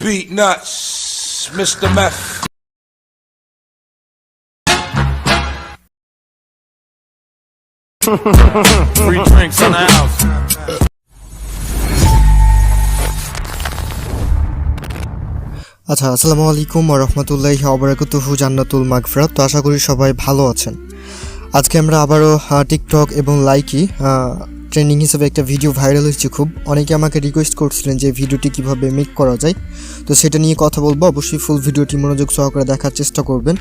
Beat nuts, Mr. Meth. Free drinks in the house. আচ্ছা, আসসালামু আলাইকুম ওয়া রাহমাতুল্লাহি ওয়া বারাকাতুহু। জান্নাতুল মাগফিরাত। তো আশা করি সবাই ভালো আছেন। আজকে আমরা আবারও টিকটক এবং লাইকি ট্রেন্ডিং হিসেবে একটা ভিডিও ভাইরাল হয়েছে খুব। অনেকে আমাকে রিকোয়েস্ট করছিলেন যে ভিডিওটি কিভাবে মেক করা যায়, তো সেটা নিয়ে কথা বলবো। অবশ্যই ফুল ভিডিওটি মনোযোগ সহকারে দেখার চেষ্টা করবেন।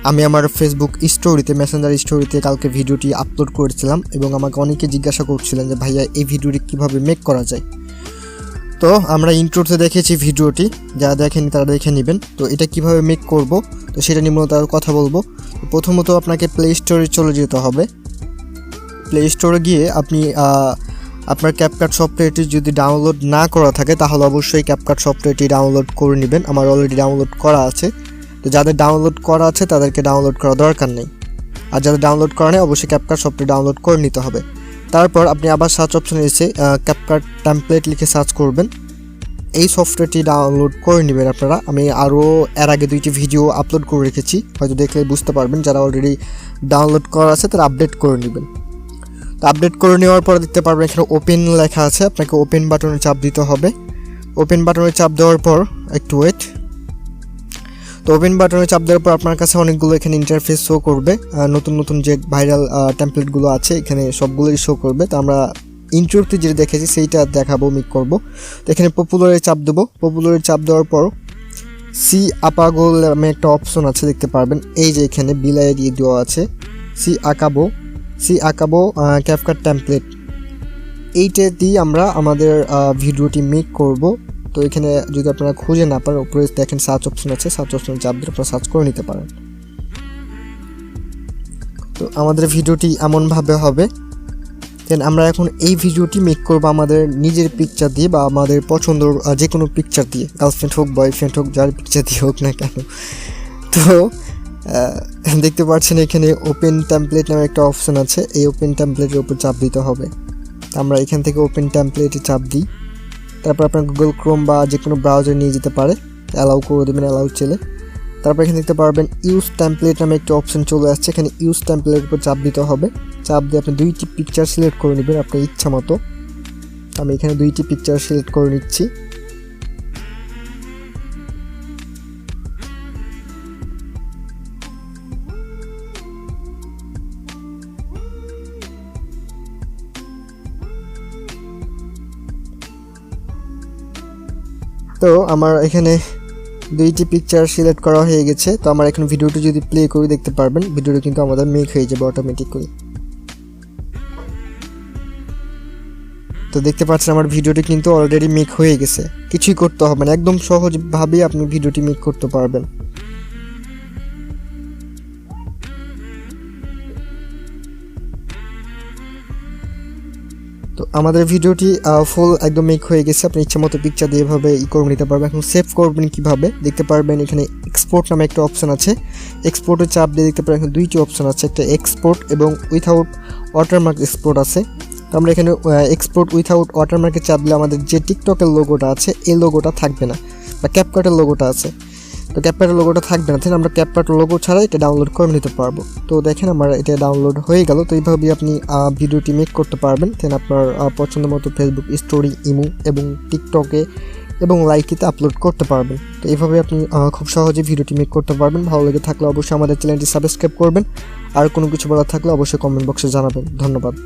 আমি আমার ফেসবুক স্টোরিতে, মেসেঞ্জার স্টোরিতে কালকে ভিডিওটি আপলোড করেছিলাম এবং আমাকে অনেকে জিজ্ঞাসা করছিলেন যে ভাইয়া এই ভিডিওটি কিভাবে মেক করা যায়। তো আমরা ইন্ট্রোতে দেখেছি ভিডিওটি, যারা দেখেনি তারা দেখে নেবেন। তো এটা কিভাবে মেক করব, তো সেটা নিয়ে মূলত কথা বলবো। প্রথমত আপনাকে প্লে স্টোরে চলে যেতে হবে। প্লে স্টোরে গিয়ে আপনি আপনার ক্যাপকাট সফটওয়্যারটি যদি ডাউনলোড না করা থাকে তাহলে অবশ্যই ক্যাপকাট সফটওয়্যারটি ডাউনলোড করে নেবেন। আমার অলরেডি ডাউনলোড করা আছে। তো যাদের ডাউনলোড করা আছে তাদেরকে ডাউনলোড করা দরকার নেই, আর যাদের ডাউনলোড করা নেই অবশ্যই ক্যাপকাট সফটওয়্যার ডাউনলোড করে নিতে হবে। তারপর আপনি আবার সার্চ অপশনে এসে ক্যাপকাট টেমপ্লেট লিখে সার্চ করবেন। এই সফটওয়্যারটি ডাউনলোড করে নেবেন আপনারা। আমি আরও এর আগে 2টি ভিডিও আপলোড করে রেখেছি, হয়তো দেখলে বুঝতে পারবেন। যারা অলরেডি ডাউনলোড করা আছে তারা আপডেট করে নেবেন। তো আপডেট করে নেওয়ার পর দেখতে পারবেন এখানে ওপেন লেখা আছে, আপনাকে ওপেন বাটনে চাপ দিতে হবে। ওপেন বাটনে চাপ দেওয়ার পর একটু ওয়েট। তো ওপেন বাটনে চাপ দেওয়ার পর আপনার কাছে অনেকগুলো এখানে ইন্টারফেস শো করবে। নতুন নতুন যে ভাইরাল টেমপ্লেটগুলো আছে এখানে সবগুলোই শো করবে। তো আমরা ইন্ট্রোতে যেটা দেখেছি সেইটা দেখাবো, মেক করব। তো এখানে পপুলারে চাপ দেবো। পপুলারে চাপ দেওয়ার পর সি আকাবো নামে একটা অপশন আছে, দেখতে পারবেন। এই যে এখানে বিলাই দিয়ে দেওয়া আছে সি আকাবো ক্যাপকাট টেমপ্লেট। এইটা দিয়ে আমরা আমাদের ভিডিওটি মেক করব। তো এখানে যদি আপনারা খুঁজে না পান, উপরে দেখেন সার্চ অপশন আছে, সার্চ অপশনে চাপ দিয়ে আপনারা সার্চ করে নিতে পারেন। তো আমাদের ভিডিওটি এমনভাবে হবে। দেন আমরা এখন এই ভিডিওটি মেক করব আমাদের নিজের পিকচার দিয়ে বা আমাদের পছন্দের যে কোনো পিকচার দিয়ে, গার্লফ্রেন্ড হোক বয়ফ্রেন্ড হোক, যার পিকচার দিয়ে হোক না কেন। তো দেখতে পাচ্ছেন এখানে ওপেন টেমপ্লেট নামে একটা অপশন আছে, এই ওপেন টেমপ্লেটের উপর চাপ দিতে হবে। আমরা এখান থেকে ওপেন টেমপ্লেটে চাপ দিই। তারপর আপনার গুগল ক্রোম বা যে কোনো ব্রাউজার নিয়ে যেতে পারে, অ্যালাউ করে দেবেন, অ্যালাউ চলে। তারপর এখানে দেখতে পারবেন ইউজ টেমপ্লেট নামে একটা অপশন চলে আসছে, এখানে ইউজ টেমপ্লেটের উপর চাপ দিতে হবে। চাপ দিয়ে আপনি 2টি পিকচার সিলেক্ট করে নেবেন আপনার ইচ্ছা মতো। আমি এখানে 2টি পিকচার সিলেক্ট করে নিচ্ছি। তো আমার এখানে 2টি পিকচার সিলেক্ট করা হয়ে গেছে। তো আমার এখন ভিডিওটি যদি প্লে করি দেখতে পারবেন ভিডিওটি কিন্তু আমাদের মেক হয়ে যাবে অটোমেটিক্যালি। তো দেখতে পাচ্ছেন আমার ভিডিওটি কিন্তু অলরেডি মেক হয়ে গেছে, কিছুই করতে হবে না, একদম সহজভাবেই আপনি ভিডিওটি মেক করতে পারবেন। তো আমাদের ভিডিওটি ফুল একদম মেক হয়ে গেছে। আপনি ইচ্ছা মতো পিকচার দিয়ে এভাবে করে নিতে পারবেন। এখন সেভ করবেন কিভাবে দেখতে পারবেন, এখানে এক্সপোর্ট নামে একটা অপশন আছে, এক্সপোর্টে চাপ দিয়ে দেখতে পারবেন এখানে 2টি অপশন আছে, একটা এক্সপোর্ট এবং উইথাউট ওয়াটারমার্ক এক্সপোর্ট আছে। তো আমরা এখানে এক্সপোর্ট উইথাউট ওয়াটারমার্কে চাপ দিলে আমাদের যে টিকটকের লোগোটা আছে এই লোগোটা থাকবে না, বা ক্যাপকাটের লোগোটা আছে, তো ক্যাপকাটের লোগোটা থাকবে না। তাহলে আমরা ক্যাপকাটের লোগো ছাড়া এটা ডাউনলোড করে নিতে পারবো। তো দেখেন আমার এটা ডাউনলোড হয়ে গেল। তো এইভাবেই আপনি ভিডিওটি মেক করতে পারবেন। দেন আপনার পছন্দ মতো ফেসবুক স্টোরি, ইমো এবং টিকটকে এবং লাইকিতে আপলোড করতে পারবেন। তো এইভাবে আপনি খুব সহজে ভিডিওটি মেক করতে পারবেন। ভালো লেগে থাকলে অবশ্যই আমাদের চ্যানেলটি সাবস্ক্রাইব করবেন। আর কোনো কিছু বলার থাকলে অবশ্যই কমেন্ট বক্সে জানাবেন। ধন্যবাদ।